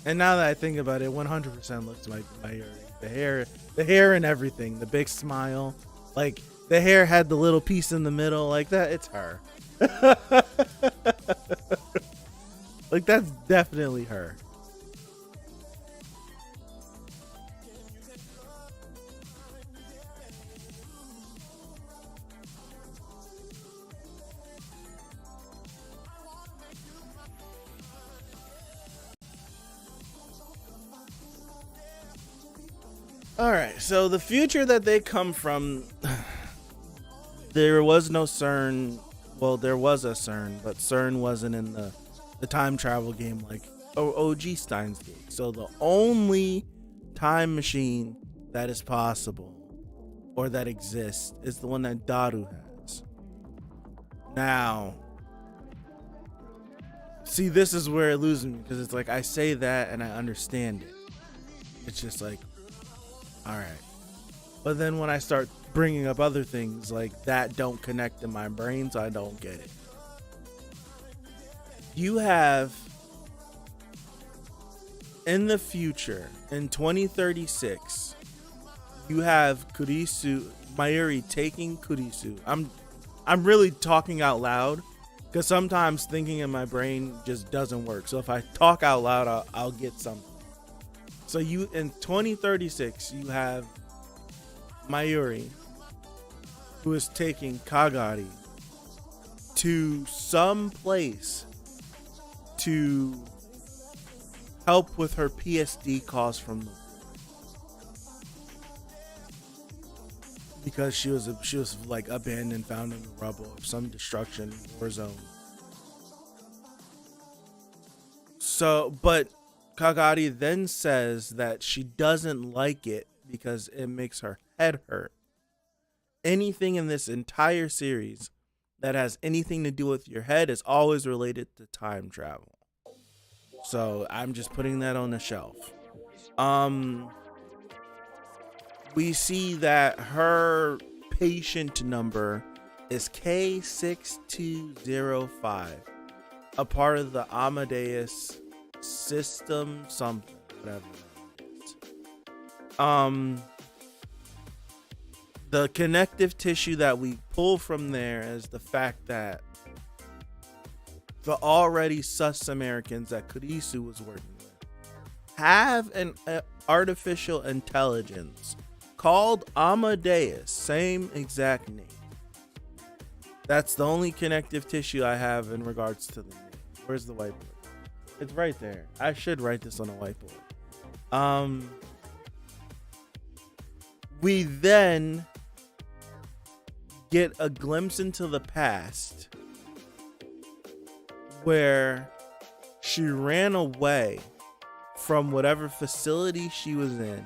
Speaker 1: And now that I think about it, 100% looks like Mayuri. The hair and everything. The big smile. Like, the hair had the little piece in the middle. Like that, it's her. Like, that's definitely her. Alright, so the future that they come from, there was no CERN. Well, there was a CERN, but CERN wasn't in the time travel game like OG Steins Gate. So the only time machine that is possible or that exists is the one that Daru has. Now, see, this is where it loses me, because it's like I say that and I understand it. It's just like, all right. But then when I start bringing up other things like that don't connect in my brain, so I don't get it. You have, in the future, in 2036, you have Mayuri taking Kurisu. I'm really talking out loud because sometimes thinking in my brain just doesn't work. So if I talk out loud, I'll get something. So you, in 2036, you have Mayuri, who is taking Kagari to some place to help with her PSD caused from the, because she was like abandoned, found in the rubble of some destruction war zone. So, but Kagari then says that she doesn't like it because it makes her head hurt. Anything in this entire series that has anything to do with your head is always related to time travel. So I'm just putting that on the shelf. We see that her patient number is K6205, a part of the Amadeus system, something, whatever that is. The connective tissue that we pull from there is the fact that the already sus Americans that Kurisu was working with have an artificial intelligence called Amadeus, same exact name. That's the only connective tissue I have in regards to the name. Where's the whiteboard? It's right there. I should write this on a whiteboard. We then get a glimpse into the past where she ran away from whatever facility she was in,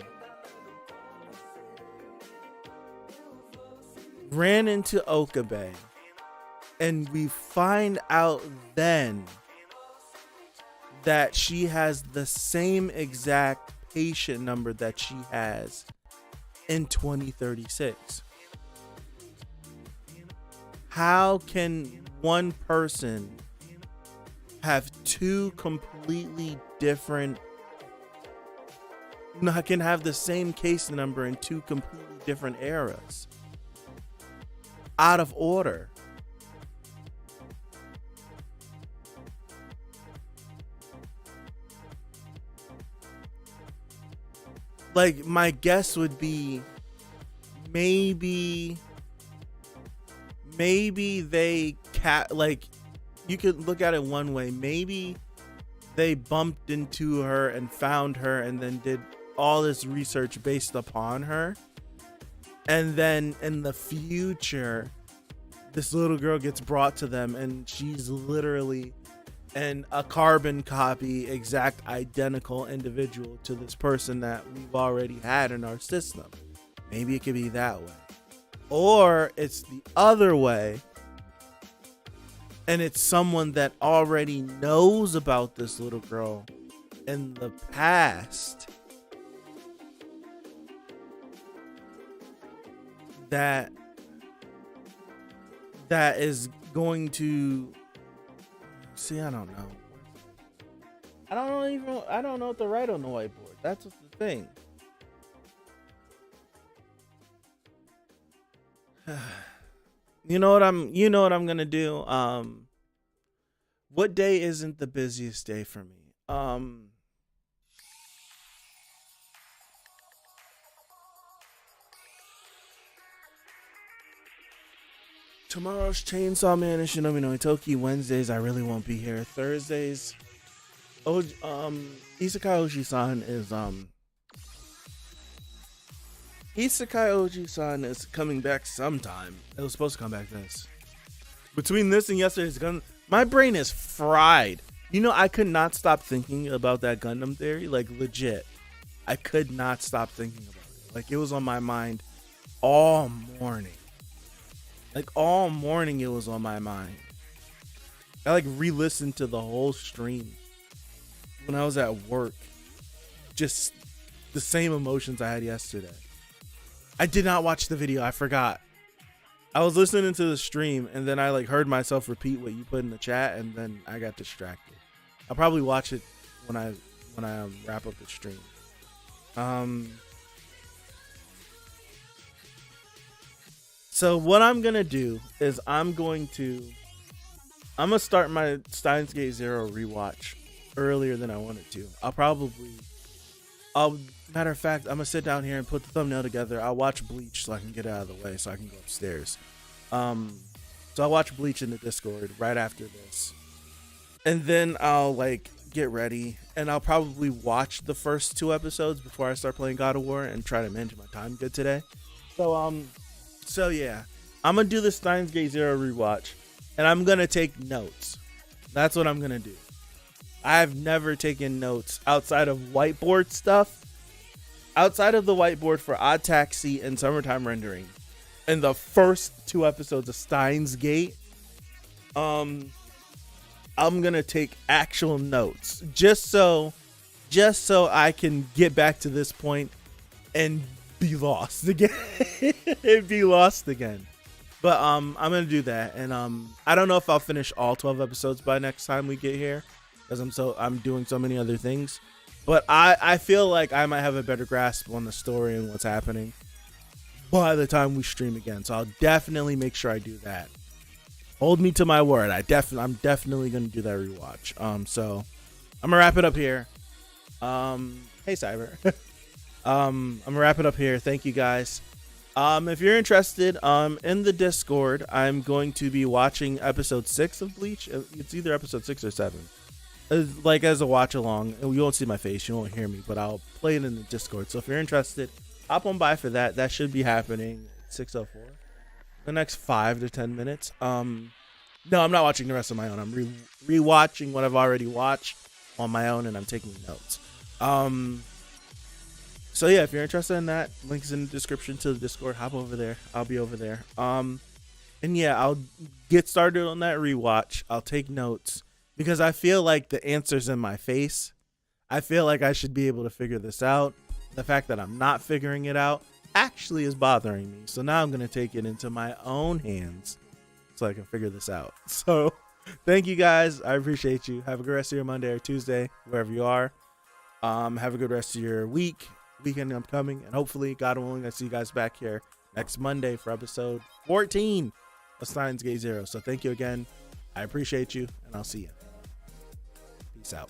Speaker 1: ran into Okabe, and we find out then that she has the same exact patient number that she has in 2036. How can one person have two completely different can have the same case number in two completely different eras, out of order. Like, my guess would be maybe they like, you could look at it one way. Maybe they bumped into her and found her and then did all this research based upon her, and then in the future this little girl gets brought to them and she's literally a carbon copy, exact identical individual to this person that we've already had in our system. Maybe it could be that way, or it's the other way and it's someone that already knows about this little girl in the past that is going to see. I don't know what to write on the whiteboard. That's the thing. You know what I'm gonna do? What day isn't the busiest day for me? Tomorrow's Chainsaw Man and Shinobi no Itoki. Wednesdays I really won't be here. Thursdays, Isekai Oji-san is coming back sometime. It was supposed to come back this. Between this and yesterday's Gundam, my brain is fried. I could not stop thinking about that Gundam theory. Like, legit. I could not stop thinking about it. Like, it was on my mind all morning. Like, all morning it was on my mind. I re-listened to the whole stream when I was at work. Just the same emotions I had yesterday. I did not watch the video. I forgot. I was listening to the stream and then I heard myself repeat what you put in the chat and then I got distracted. I'll probably watch it when I wrap up the stream. So what I'm gonna do is I'm gonna start my Steinsgate Zero rewatch earlier than I wanted to. Matter of fact, I'm gonna sit down here and put the thumbnail together. I'll watch Bleach so I can get it out of the way so I can go upstairs. So I'll watch Bleach in the Discord right after this, and then I'll get ready and I'll probably watch the first 2 episodes before I start playing God of War and try to manage my time good today. So yeah, I'm gonna do the Steins Gate Zero rewatch and I'm gonna take notes. That's what I'm gonna do. I've never taken notes outside of whiteboard stuff. Outside of the whiteboard for Odd Taxi and Summertime Rendering, in the first 2 episodes of Steins Gate, I'm gonna take actual notes just so I can get back to this point and be lost again. But I'm gonna do that, and I don't know if I'll finish all 12 episodes by next time we get here because I'm doing so many other things. But I feel like I might have a better grasp on the story and what's happening by the time we stream again. So I'll definitely make sure I do that. Hold me to my word. I'm definitely going to do that rewatch. So I'm going to wrap it up here. Hey, Cyber. I'm going to wrap it up here. Thank you, guys. If you're interested, in the Discord, I'm going to be watching episode 6 of Bleach. It's either episode 6 or 7. As a watch along, and you won't see my face, you won't hear me, but I'll play it in the Discord. So if you're interested, hop on by for that. That should be happening at 6:04, the next 5 to 10 minutes. No, I'm not watching the rest of my own. I'm rewatching what I've already watched on my own, and I'm taking notes. So yeah, if you're interested in that, links in the description to the Discord. Hop over there. I'll be over there. And yeah, I'll get started on that rewatch. I'll take notes. Because I feel like the answer's in my face. I feel like I should be able to figure this out. The fact that I'm not figuring it out actually is bothering me. So now I'm going to take it into my own hands so I can figure this out. So thank you guys. I appreciate you. Have a good rest of your Monday or Tuesday, wherever you are. Have a good rest of your week. weekend upcoming, and hopefully, God willing, I see you guys back here next Monday for episode 14 of Steins Gate 0. So thank you again. I appreciate you, and I'll see you. Peace out.